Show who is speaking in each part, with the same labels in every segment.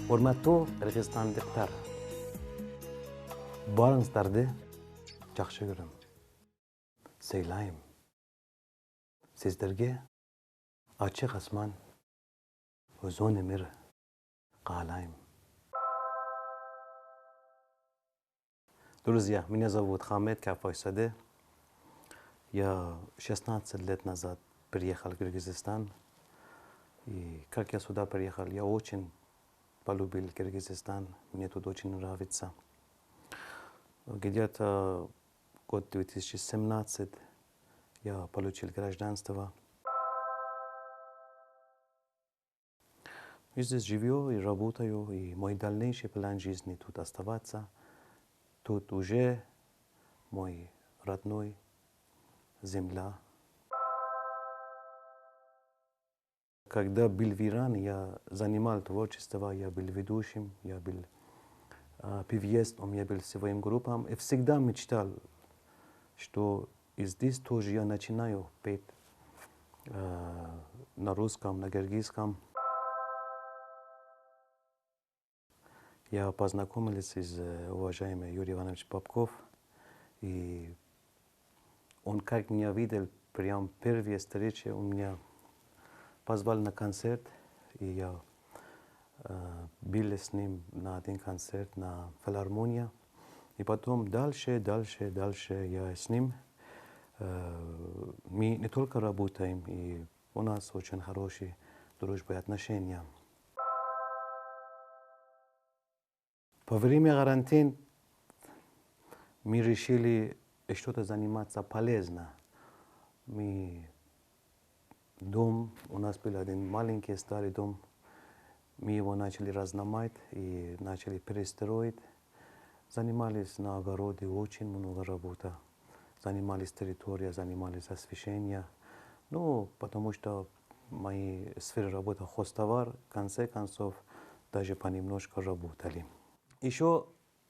Speaker 1: Hurmatli Qirg'izistonliklar, boringizlarni yaxshi ko'raman, sevlayman. Sizlarga ochiq osmon, uzun umr qalayim. Друзья, меня зовут Хамед Кафайсаде. Я 16 лет назад приехал в Кыргызстан. И как я сюда приехал, я очень полюбил Кыргызстан. Мне тут очень нравится. Где-то год 2017 я получил гражданство. И здесь живу и работаю, и мой дальнейший план жизни тут оставаться. Тут уже мой родной земля. Когда был в Иране, я занимал творчество, я был ведущим, я был певец, у меня был своим группам. И всегда мечтал, что и здесь тоже я начинаю петь на русском, на киргизском. Я познакомился с уважаемым Юрием Ивановичем Попков, и он, как меня видел, прям первые встречи, он меня позвал на концерт, и я был с ним на один концерт на филармонии. И потом дальше я с ним. Мы не только работаем, и у нас очень хорошие дружбы отношения. Во время карантина мы решили что-то заниматься полезно. Дом, у нас был один маленький старый дом, мы его начали разломать и начали перестроить. Занимались на огороде очень много работы. Занимались территорией, занимались освещением. Ну, потому что мои сферы работы хостовар, в конце концов, даже понемножку работали. Еще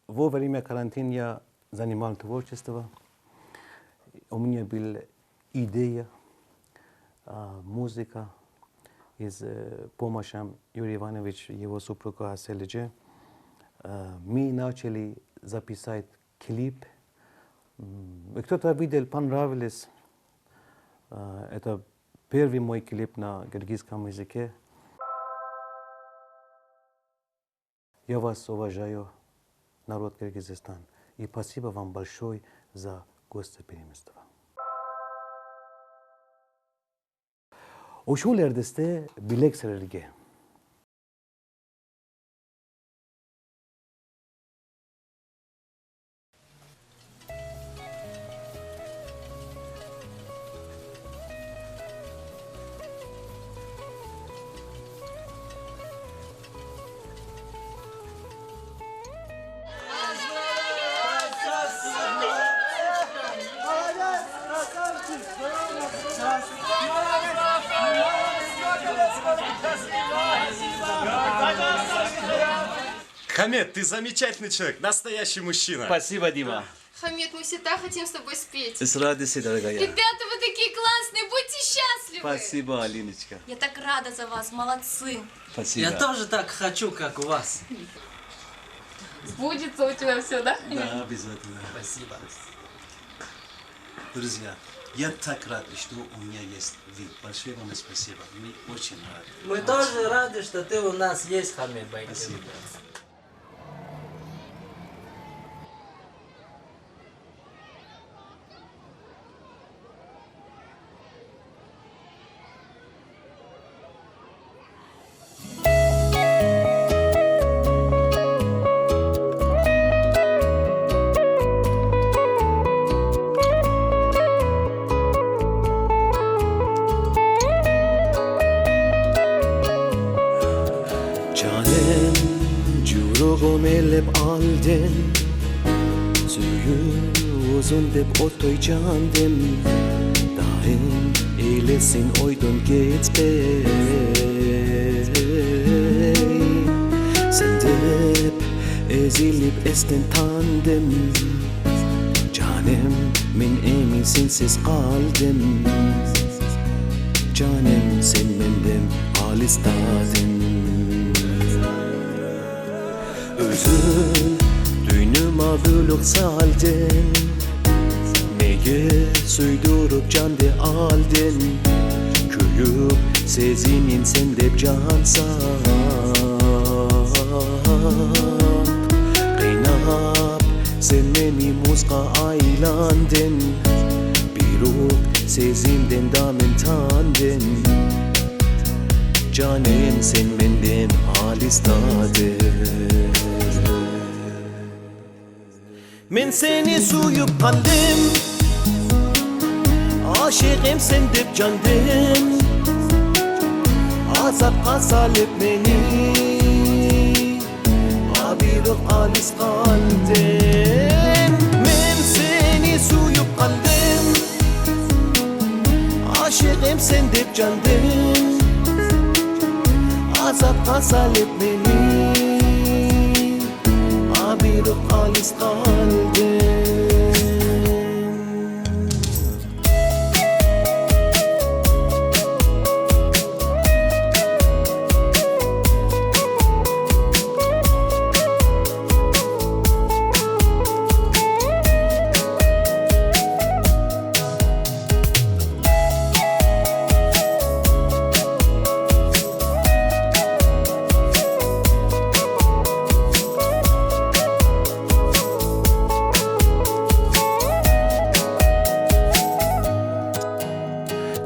Speaker 1: во время карантина я занимал творчеством. У меня была идея, музыка. И с помощью Юрия Ивановича и его супруга Аселиджи мы начали записать клип. И кто-то видел, понравилось. Это первый мой клип на киргизском языке. Я вас уважаю, народ Кыргызстана, и спасибо вам большое за гостеприимство. Ушул эрдесте билек сирерге.
Speaker 2: Хамед, ты замечательный человек, настоящий мужчина.
Speaker 3: Спасибо, Дима.
Speaker 4: Хамед, мы все так хотим с тобой спеть.
Speaker 3: С радостью, дорогая.
Speaker 4: Ребята, вы такие классные, будьте счастливы.
Speaker 3: Спасибо, Алиночка.
Speaker 4: Я так рада за вас, молодцы.
Speaker 3: Спасибо.
Speaker 5: Я тоже так хочу, как у вас.
Speaker 4: Сбудется у тебя все, да?
Speaker 3: Да, обязательно.
Speaker 5: Спасибо.
Speaker 3: Друзья, я так рад, что у меня есть вы. Большое вам спасибо. Мы очень рады.
Speaker 5: Мы тоже рады, что ты у нас есть, Хамед Байкин.
Speaker 3: Спасибо.
Speaker 6: Elep aldin Suyu uzun dep otoy candim Daim eylesin oydun gitme Sen dep ezilip esten tandım Canım min emin sensiz kaldım Canım sen benden hal istedin Gözün düynüma bölük saldın, neye söydürüp can de aldın. Köyüp sezinin sen de cansan, Reynap sen beni muska aylandın. Biruk sezinden damen tandın. Canım sen benden hal istedin. Men seni suyup kaldım, aşığım sen de candım. Azapka salip beni, abiruk alis kaldım. Men seni suyup kaldım, aşığım sen de candım. Azapka salip beni, abiruk alis kaldım.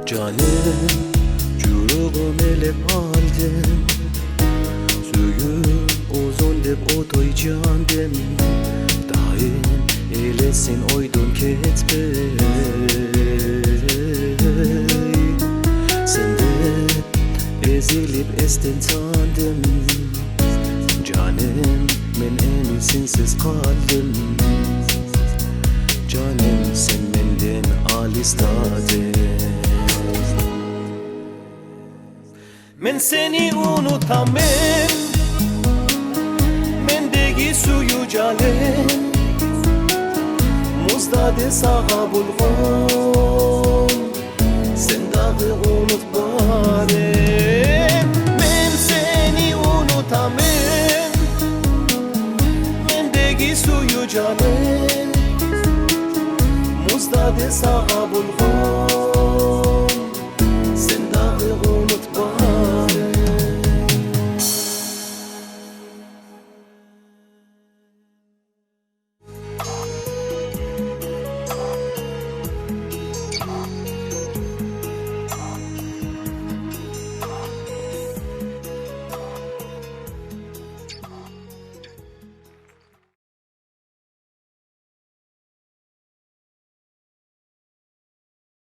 Speaker 6: Canım, yüreğim elep aldım. Suyum uzun dep otoy candım. Daim eylesin oydun ketbey. Sen de ezilip esten tandım. Canım, men eni sensiz kaldım. Canım sen benden al istedin. Men seni unutamam, mendeki suyu calem. Muzdade sağa bulgan,